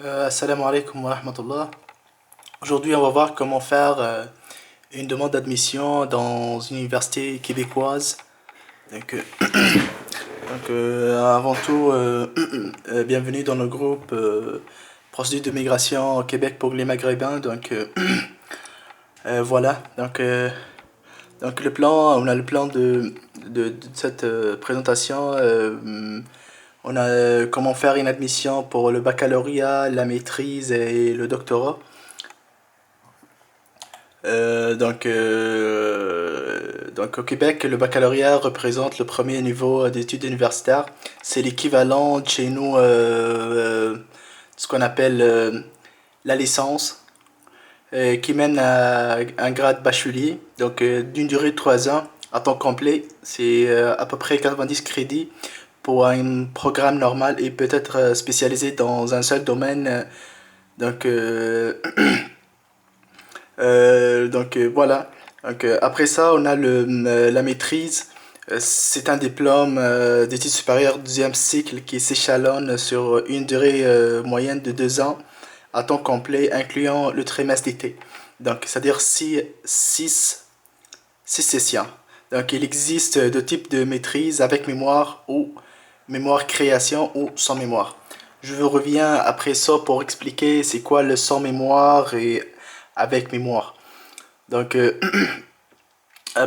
Assalamu alaikum wa rahmatullah. Aujourd'hui, on va voir comment faire une demande d'admission dans une université québécoise. Donc, euh, Avant tout, bienvenue dans le groupe Procédure de migration au Québec pour les Maghrébins. Voilà. Donc le plan, on a le plan de cette présentation. On a comment faire une admission pour le baccalauréat, la maîtrise et le doctorat. Donc au Québec, le baccalauréat représente le premier niveau d'études universitaires. C'est l'équivalent de chez nous, ce qu'on appelle la licence, qui mène à un grade bachelier, d'une durée de 3 ans à temps complet. C'est à peu près 90 crédits pour un programme normal et peut être spécialisé dans un seul domaine. Donc, euh, voilà. Après ça, on a la maîtrise. C'est un diplôme d'études supérieures deuxième cycle qui s'échelonne sur une durée moyenne de 2 ans à temps complet, incluant le trimestre d'été. Donc, c'est-à-dire six sessions. Donc, il existe deux types de maîtrise avec mémoire ou mémoire création ou sans mémoire. Je vous reviens après ça pour expliquer c'est quoi le sans mémoire et avec mémoire. Donc, euh,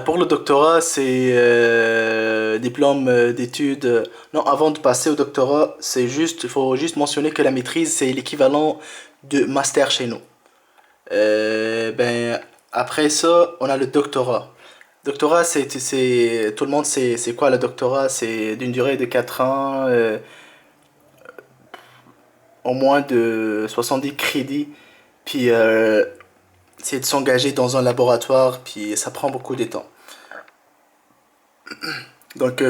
pour le doctorat, c'est diplôme d'études. Non, avant de passer au doctorat, il faut juste mentionner que la maîtrise, c'est l'équivalent de master chez nous. Ben, après ça, on a le doctorat. Doctorat, tout le monde sait c'est quoi le doctorat, c'est d'une durée de 4 ans, au moins de 70 crédits, puis c'est de s'engager dans un laboratoire, puis ça prend beaucoup de temps.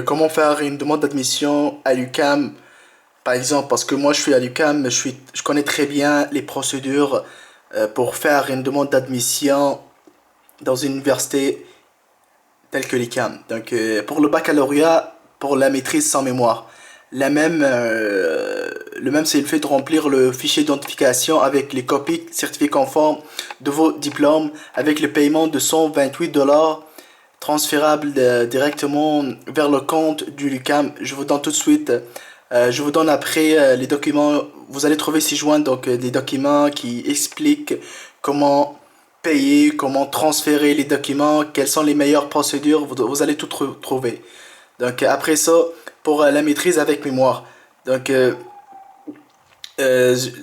Comment faire une demande d'admission à l'UQAM, par exemple, parce que moi je suis à l'UQAM, je connais très bien les procédures pour faire une demande d'admission dans une université telle que l'UQAM. Pour le baccalauréat, pour la maîtrise sans mémoire, le même c'est le fait de remplir le fichier d'identification avec les copies certifiées conformes de vos diplômes avec le paiement de 128 $ transférable directement vers le compte du LUCAM. Je vous donne tout de suite, je vous donne après les documents. Vous allez trouver ci joints des documents qui expliquent comment payer, comment transférer les documents, quelles sont les meilleures procédures. Vous allez tout trouver. Après ça, pour la maîtrise avec mémoire. Donc euh,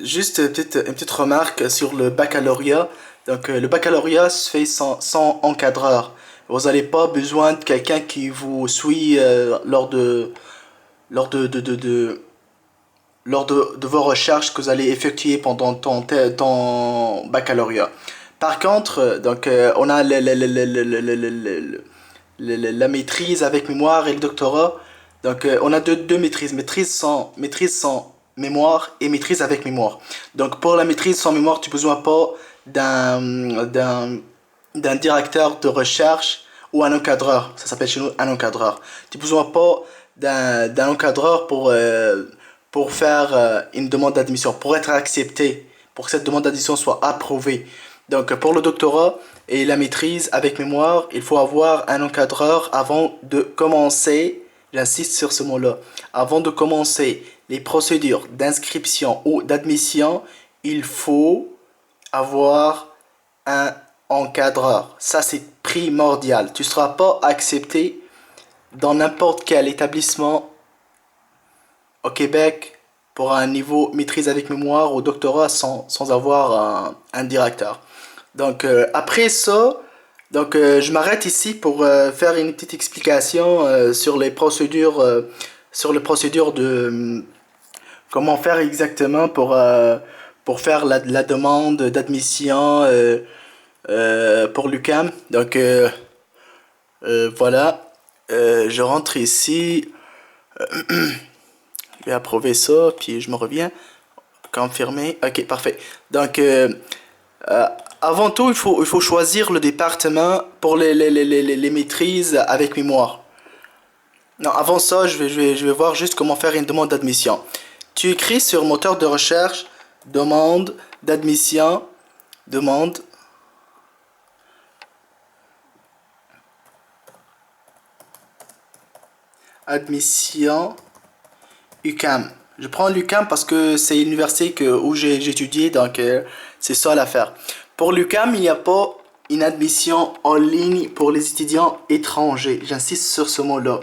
Juste une petite remarque sur le baccalauréat. Le baccalauréat se fait sans encadreur. Vous n'avez pas besoin de quelqu'un qui vous suit lors de vos recherches que vous allez effectuer pendant ton baccalauréat. Par contre, on a la maîtrise avec mémoire et le doctorat. On a deux maîtrises, maîtrise sans mémoire et maîtrise avec mémoire. Donc, pour la maîtrise sans mémoire, tu n'as besoin pas d'un directeur de recherche ou un encadreur. Ça s'appelle chez nous un encadreur. Tu n'as besoin pas d'un encadreur pour faire une demande d'admission, pour être accepté, pour que cette demande d'admission soit approuvée. Pour le doctorat et la maîtrise avec mémoire, il faut avoir un encadreur avant de commencer, j'insiste sur ce mot-là, avant de commencer les procédures d'inscription ou d'admission, il faut avoir un encadreur. Ça, c'est primordial. Tu ne seras pas accepté dans n'importe quel établissement au Québec pour un niveau maîtrise avec mémoire ou doctorat sans avoir un directeur. Après ça, je m'arrête ici pour faire une petite explication sur les procédures de comment faire exactement pour faire la demande d'admission pour l'UQAM. Voilà. Je rentre ici, je vais approuver ça, puis je me reviens. Confirmer. Ok, parfait. Euh, Avant tout, il faut choisir le département pour les maîtrises avec mémoire. Non, avant ça, je vais voir juste comment faire une demande d'admission. Tu écris sur moteur de recherche demande d'admission, demande admission UQAM. Je prends l'UQAM parce que c'est l'université où j'ai étudié, donc c'est ça l'affaire. Pour l'UQAM, il n'y a pas une admission en ligne pour les étudiants étrangers. J'insiste sur ce mot-là.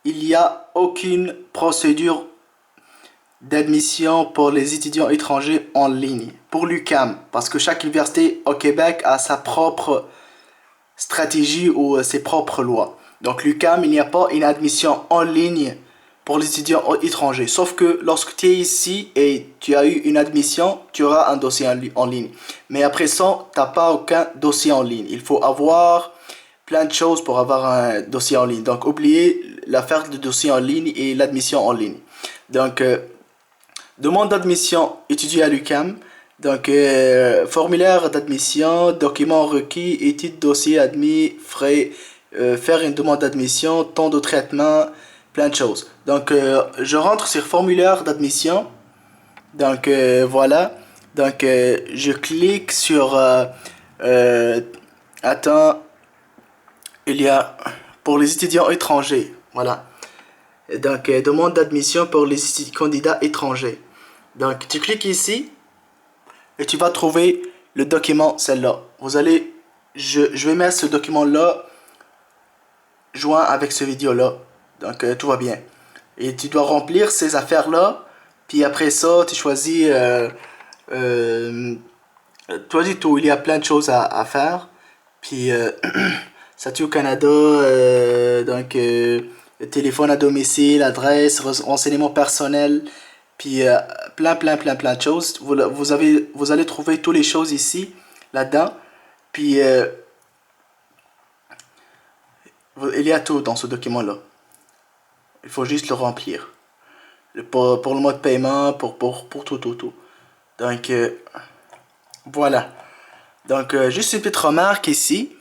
Il n'y a aucune procédure d'admission pour les étudiants étrangers en ligne. Pour l'UQAM, parce que chaque université au Québec a sa propre stratégie ou ses propres lois. Donc l'UQAM, il n'y a pas une admission en ligne pour les étudiants étrangers. Sauf que lorsque tu es ici et tu as eu une admission, tu auras un dossier en ligne. Mais après ça, tu n'as pas aucun dossier en ligne. Il faut avoir plein de choses pour avoir un dossier en ligne. Donc oubliez l'affaire du dossier en ligne et l'admission en ligne. Donc demande d'admission étudier à l'UQAM. Donc formulaire d'admission, documents requis, études, dossier admis, frais, faire une demande d'admission, temps de traitement, plein de choses. Donc je rentre sur formulaire d'admission. Donc voilà. Donc je clique sur attends, il y a pour les étudiants étrangers. Voilà. Donc demande d'admission pour les candidats étrangers. Donc tu cliques ici et tu vas trouver le document celle-là. Je vais mettre ce document-là joint avec ce vidéo-là. Donc tout va bien. Et tu dois remplir ces affaires-là. Puis après ça, tu choisis toi du tout. Il y a plein de choses à faire. Puis statut au Canada, donc téléphone à domicile, adresse, renseignements personnels, puis plein de choses. Vous allez trouver toutes les choses ici, là-dedans. Puis il y a tout dans ce document-là. Il faut juste le remplir. Pour le mode de paiement, pour tout. Donc voilà. Donc juste une petite remarque ici.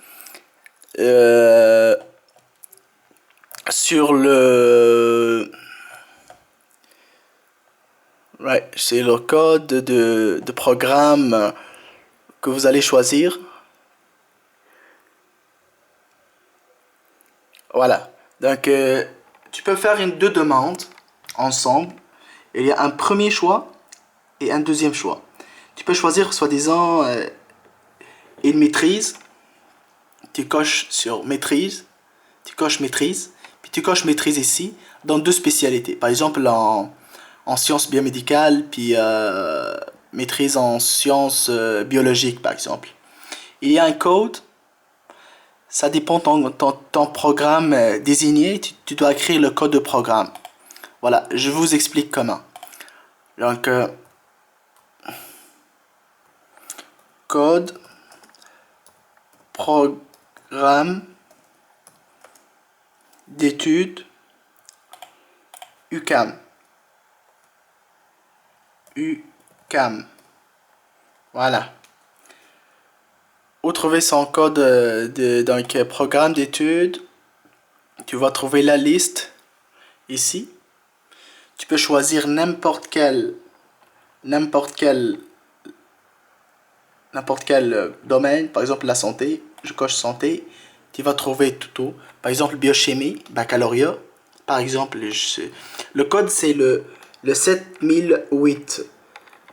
Sur le c'est le code de programme que vous allez choisir. Voilà. Donc tu peux faire deux demandes ensemble. Il y a un premier choix et un deuxième choix. Tu peux choisir soi-disant une maîtrise. Tu coches sur maîtrise. Tu coches maîtrise. Puis tu coches maîtrise ici dans deux spécialités. Par exemple en sciences biomédicales, puis maîtrise en sciences biologiques, par exemple. Il y a un code, ça dépend de ton programme désigné, tu dois écrire le code de programme. Voilà, je vous explique comment. Donc, code, programme, d'études, UQAM. UQAM. Voilà. Où trouver son code donc programme d'études. Tu vas trouver la liste ici. Tu peux choisir n'importe quel domaine, par exemple la santé. Je coche santé. Tu vas trouver tout. Par exemple biochimie, baccalauréat. Par exemple, le code c'est le 7008.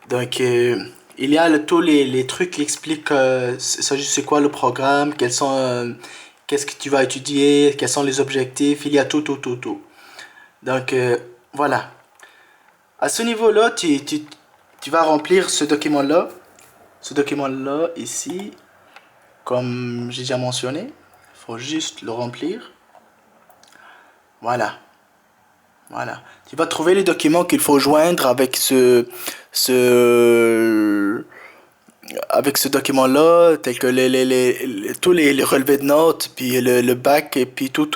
Donc il y a tous les trucs qui expliquent c'est quoi le programme, qu'est-ce que tu vas étudier, quels sont les objectifs, il y a tout. Donc voilà. À ce niveau-là, tu vas remplir ce document-là. Ce document-là ici, comme j'ai déjà mentionné, il faut juste le remplir. Voilà. Tu vas trouver les documents qu'il faut joindre avec ce document-là, tel que tous les relevés de notes, puis le bac, et puis tout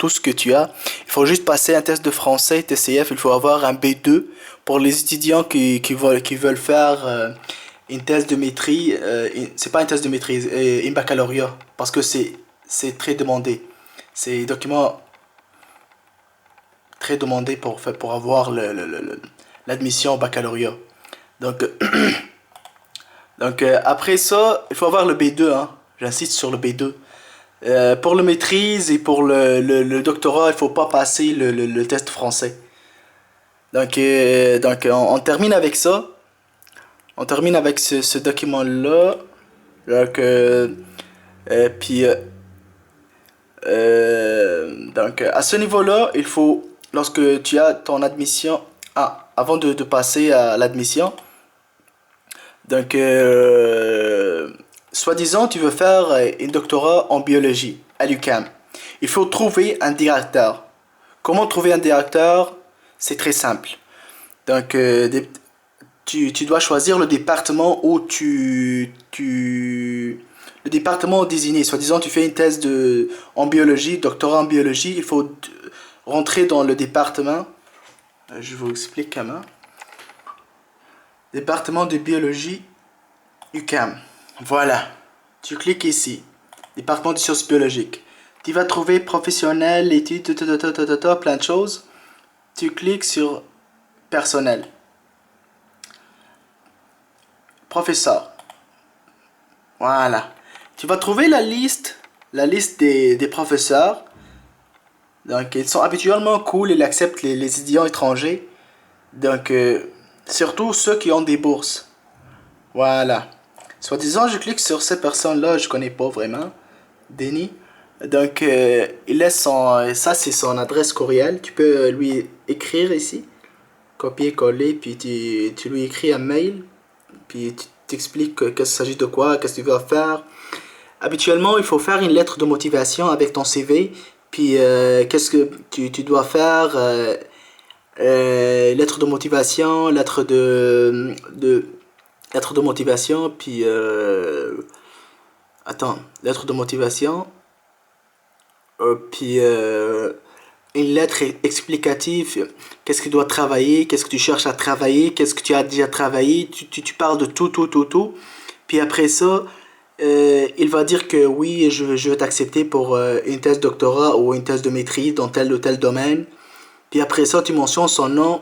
ce que tu as. Il faut juste passer un test de français, TCF, il faut avoir un B2 pour les étudiants qui veulent faire une thèse de maîtrise, c'est pas une thèse de maîtrise, une baccalauréat, parce que c'est très demandé. C'est un document très demandé pour avoir l'admission au baccalauréat. Donc, après ça, il faut avoir le B2, hein. J'insiste sur le B2. Pour le maîtrise et pour le doctorat, il faut pas passer le test français. On termine avec ça. On termine avec ce document-là. Donc, puis, à ce niveau-là, il faut, lorsque tu as ton admission, avant de passer à l'admission, donc, soi-disant, tu veux faire un doctorat en biologie à l'UQAM. Il faut trouver un directeur. Comment trouver un directeur? C'est très simple. Donc, tu dois choisir le département où le département désigné. Soi-disant, tu fais une thèse en biologie, doctorat en biologie. Il faut rentrer dans le département. Je vous explique comment. Département de biologie UQAM. Voilà. Tu cliques ici. Département de sciences biologiques. Tu vas trouver professionnel, études, plein de choses. Tu cliques sur personnel. Professeur. Voilà. Tu vas trouver la liste des professeurs. Donc, ils sont habituellement cool, ils acceptent les étudiants étrangers. Donc, surtout ceux qui ont des bourses. Voilà. Soi-disant, je clique sur ces personnes-là, je connais pas vraiment. Denis. Donc, il laisse ça c'est son adresse courriel. Tu peux lui écrire ici. Copier-coller, puis tu lui écris un mail. Puis tu t'expliques qu'est-ce qu'il s'agit de quoi, qu'est-ce que tu vas faire. Habituellement, il faut faire une lettre de motivation avec ton CV. Puis, qu'est-ce que tu dois faire lettre de motivation, lettre de motivation, puis lettre de motivation, puis une lettre explicative, qu'est-ce que tu dois travailler, qu'est-ce que tu cherches à travailler, qu'est-ce que tu as déjà travaillé, tu parles de tout, puis après ça, il va dire que oui, je vais t'accepter pour une thèse de doctorat ou une thèse de maîtrise dans tel ou tel domaine, puis après ça, tu mentionnes son nom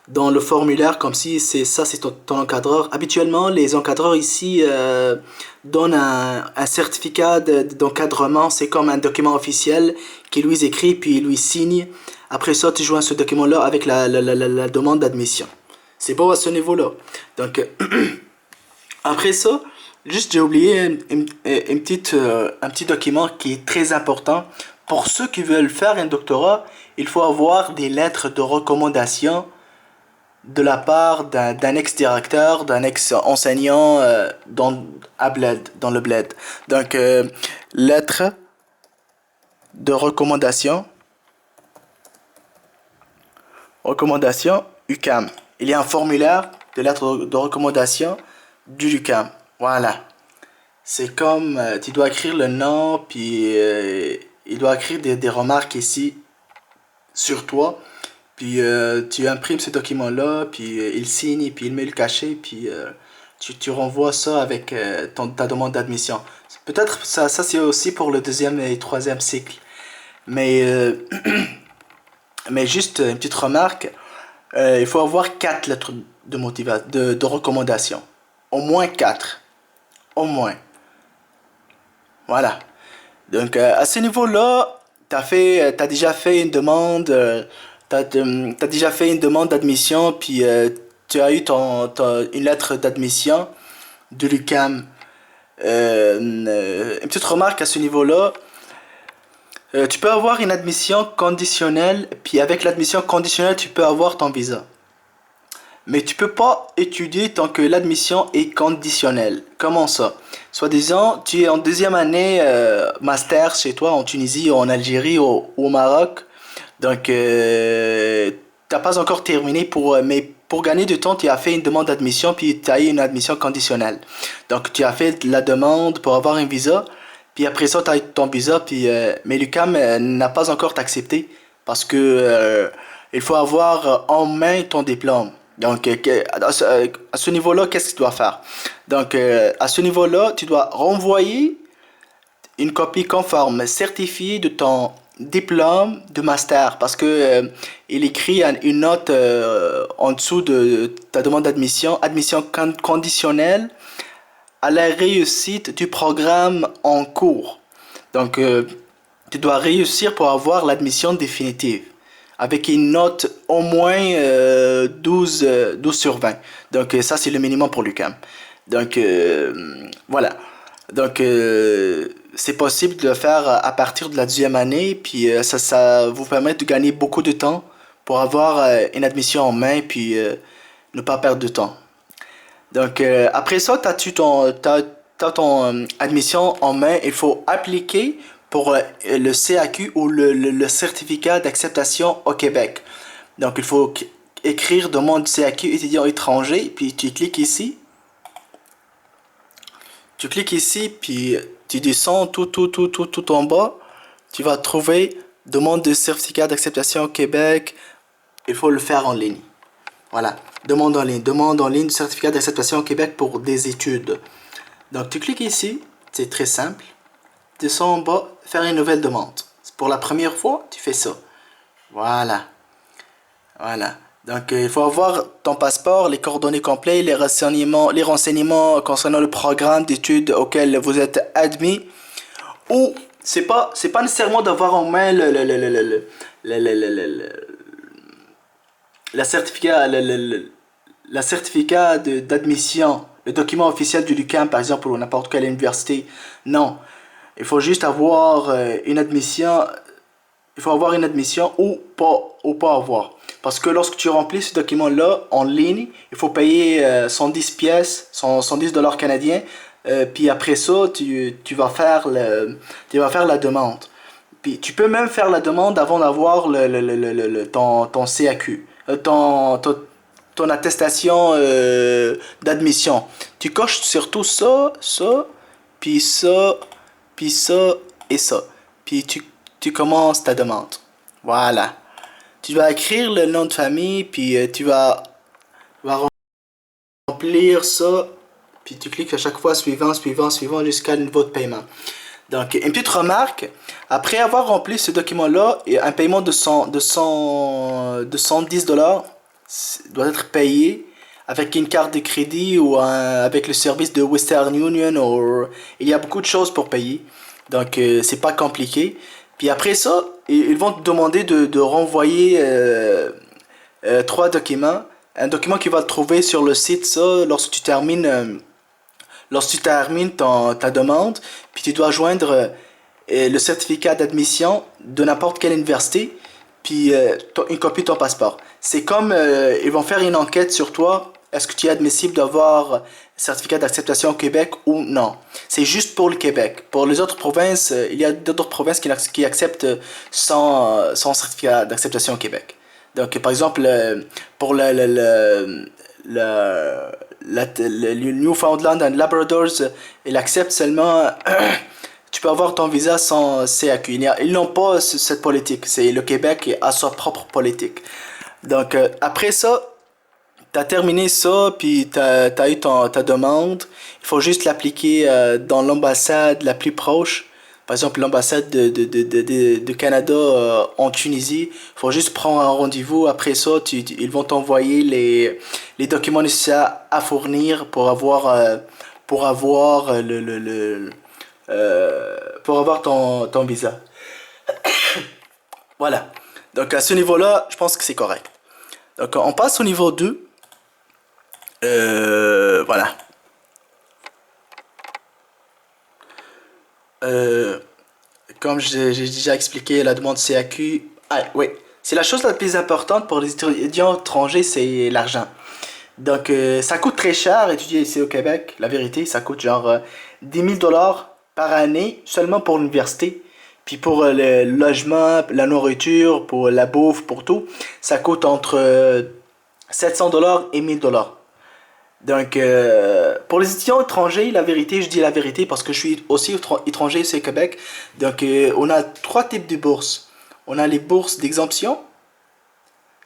dans le formulaire comme si c'est ton encadreur. Habituellement, les encadreurs ici donnent un certificat d'encadrement. C'est comme un document officiel qui lui écrit puis il lui signe. Après ça, tu joins ce document-là avec la demande d'admission. C'est bon à ce niveau-là. Donc, après ça, juste j'ai oublié un petit document qui est très important. Pour ceux qui veulent faire un doctorat, il faut avoir des lettres de recommandation de la part d'un ex-directeur, d'un ex-enseignant dans le bled. Donc, lettre de recommandation UQAM. Il y a un formulaire de lettre de recommandation du UQAM. Voilà. C'est comme, tu dois écrire le nom, puis il doit écrire des remarques ici sur toi. Puis tu imprimes ce document-là, puis il signe, puis il met le cachet, puis tu renvoies ça avec ta demande d'admission. Peut-être ça c'est aussi pour le deuxième et troisième cycle. Mais, mais juste une petite remarque, il faut avoir 4 lettres de recommandation. Au moins 4. Au moins. Voilà. Donc à ce niveau-là, t'as déjà fait une demande... t'as déjà fait une demande d'admission, puis tu as eu une lettre d'admission de l'UQAM. Une petite remarque à ce niveau-là. Tu peux avoir une admission conditionnelle, puis avec l'admission conditionnelle, tu peux avoir ton visa. Mais tu peux pas étudier tant que l'admission est conditionnelle. Comment ça? Soi-disant, tu es en deuxième année master chez toi en Tunisie, ou en Algérie, ou au Maroc. Donc, t'as pas encore terminé mais pour gagner du temps, tu as fait une demande d'admission puis tu as eu une admission conditionnelle. Donc, tu as fait la demande pour avoir un visa, puis après ça, tu as eu ton visa, puis mais l'UQAM n'a pas encore accepté parce que il faut avoir en main ton diplôme. Donc, à ce niveau-là, qu'est-ce que tu dois faire? Donc, à ce niveau-là, tu dois renvoyer une copie conforme certifiée de ton diplôme de master parce que il écrit une note en dessous de ta demande d'admission, admission conditionnelle à la réussite du programme en cours. Donc, tu dois réussir pour avoir l'admission définitive avec une note au moins 12 sur 20. Donc, ça, c'est le minimum pour l'UQAM. Donc, voilà. Donc, c'est possible de le faire à partir de la deuxième année, puis ça vous permet de gagner beaucoup de temps pour avoir une admission en main, puis ne pas perdre de temps. Donc, après ça, t'as ton admission en main. Il faut appliquer pour le CAQ ou le certificat d'acceptation au Québec. Donc, il faut écrire demande CAQ étudiant étranger, puis tu cliques ici. Tu cliques ici, puis tu descends tout en bas. Tu vas trouver demande de certificat d'acceptation au Québec. Il faut le faire en ligne. Voilà, demande en ligne du certificat d'acceptation au Québec pour des études. Donc tu cliques ici, c'est très simple. Descends en bas, faire une nouvelle demande. Pour la première fois, tu fais ça. Voilà. Voilà. Donc il faut avoir ton passeport, les coordonnées complètes, les renseignements concernant le programme d'études auquel vous êtes admis. Ou c'est pas nécessairement d'avoir en main la certificat, la certificat d'admission, le document officiel du LUQAM, par exemple, ou n'importe quelle université. Non. Il faut juste avoir une admission. Il faut avoir une admission ou pas avoir. Parce que lorsque tu remplis ce document-là en ligne, il faut payer 110 pièces, 110 dollars canadiens. Puis après ça, tu vas faire la demande. Puis tu peux même faire la demande avant d'avoir ton CAQ, ton attestation d'admission. Tu coches surtout ça, puis ça, puis ça et ça. Puis tu commences ta demande. Voilà. Tu vas écrire le nom de famille, puis tu vas remplir ça, puis tu cliques à chaque fois suivant jusqu'à le niveau de paiement. Donc, une petite remarque, après avoir rempli ce document-là, un paiement de 110 dollars doit être payé avec une carte de crédit ou avec le service de Western Union. Il y a beaucoup de choses pour payer. Donc, c'est pas compliqué. Puis après ça, ils vont te demander de renvoyer trois documents. Un document qui va te trouver sur le site, ça, lorsque tu termines ta demande, puis tu dois joindre le certificat d'admission de n'importe quelle université, puis une copie de ton passeport. C'est comme ils vont faire une enquête sur toi. Est-ce que tu es admissible d'avoir un certificat d'acceptation au Québec ou non? C'est juste pour le Québec. Pour les autres provinces, il y a d'autres provinces qui acceptent sans certificat d'acceptation au Québec. Donc, par exemple, pour le Newfoundland and Labradors, il accepte seulement tu peux avoir ton visa sans CAQ. Ils n'ont pas cette politique. C'est le Québec qui a sa propre politique. Donc après ça, tu as terminé ça, puis tu as eu ta demande. Il faut juste l'appliquer dans l'ambassade la plus proche. Par exemple, l'ambassade de Canada en Tunisie. Il faut juste prendre un rendez-vous. Après ça, ils vont t'envoyer les documents nécessaires à fournir pour avoir ton visa. Voilà. Donc à ce niveau-là, je pense que c'est correct. Donc on passe au niveau 2. Voilà. Comme j'ai déjà expliqué, la demande CAQ. Ah oui, c'est la chose la plus importante pour les étudiants étrangers, c'est l'argent. Donc ça coûte très cher étudier ici au Québec. La vérité, ça coûte genre 10 000 dollars par année seulement pour l'université. Puis pour le logement, la nourriture, pour la bouffe, pour tout, ça coûte entre 700 dollars et 1000 dollars. Donc, pour les étudiants étrangers, la vérité, je dis la vérité parce que je suis aussi étranger ici au Québec. Donc, on a trois types de bourses. On a les bourses d'exemption,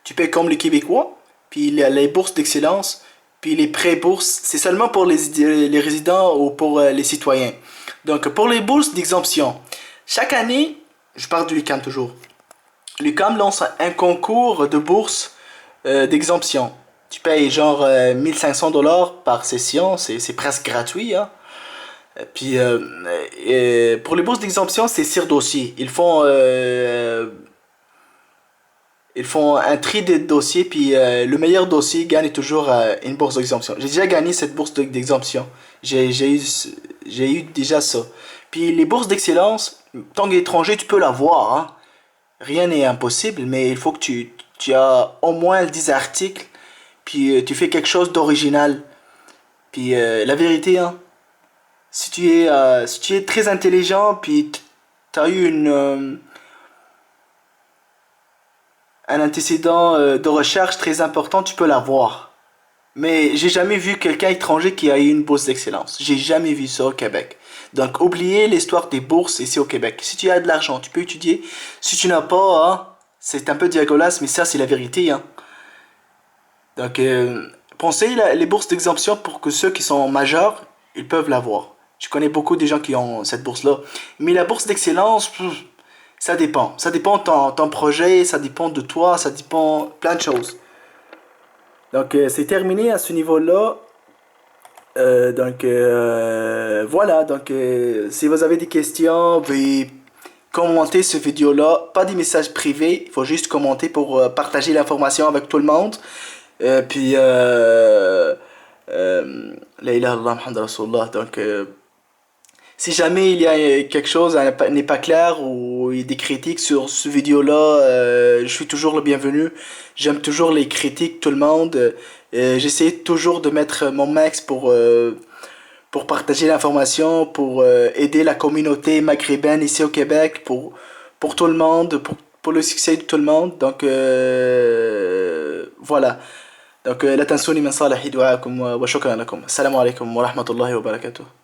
tu payes comme les Québécois, puis il y a les bourses d'excellence, puis les pré-bourses, c'est seulement pour les résidents ou pour les citoyens. Donc, pour les bourses d'exemption, chaque année, Je parle du l'UQAM toujours. L'UQAM lance un concours de bourse d'exemption. Tu payes genre 1500 $ par session, c'est presque gratuit, hein. Et puis, et pour les bourses d'exemption, c'est sur dossier. Ils font un tri des dossiers, puis le meilleur dossier gagne toujours une bourse d'exemption. J'ai déjà gagné cette bourse d'exemption. J'ai eu déjà ça. Puis les bourses d'excellence, tant qu'étranger, tu peux l'avoir, hein. Rien n'est impossible, mais il faut que tu as au moins 10 articles, puis tu fais quelque chose d'original. Puis la vérité, hein, si tu es très intelligent, puis tu as eu un antécédent de recherche très important, tu peux l'avoir. Mais j'ai jamais vu quelqu'un étranger qui a eu une bourse d'excellence. J'ai jamais vu ça au Québec. Donc oubliez l'histoire des bourses ici au Québec. Si tu as de l'argent, tu peux étudier. Si tu n'as pas, hein, c'est un peu dégueulasse, mais ça c'est la vérité, hein. Donc pensez les bourses d'exemption pour que ceux qui sont majeurs, ils peuvent l'avoir. Je connais beaucoup de gens qui ont cette bourse-là. Mais la bourse d'excellence, ça dépend. Ça dépend de ton projet, ça dépend de toi, ça dépend plein de choses. Donc c'est terminé à ce niveau-là. Voilà, donc si vous avez des questions, veuillez commenter ce vidéo-là. Pas des messages privés, il faut juste commenter pour partager l'information avec tout le monde. Puis, la ilaha illallah Muhammad Rasulullah. Donc, si jamais il y a quelque chose n'est pas clair ou il y a des critiques sur ce vidéo-là, je suis toujours le bienvenu. J'aime toujours les critiques, tout le monde. J'essaie toujours de mettre mon max pour partager l'information, pour aider la communauté maghrébine ici au Québec, pour tout le monde, pour le succès de tout le monde. Donc, voilà. Donc لا تنسوني من صالح دعائكم وشكرا لكم. السلام عليكم ورحمة الله وبركاته.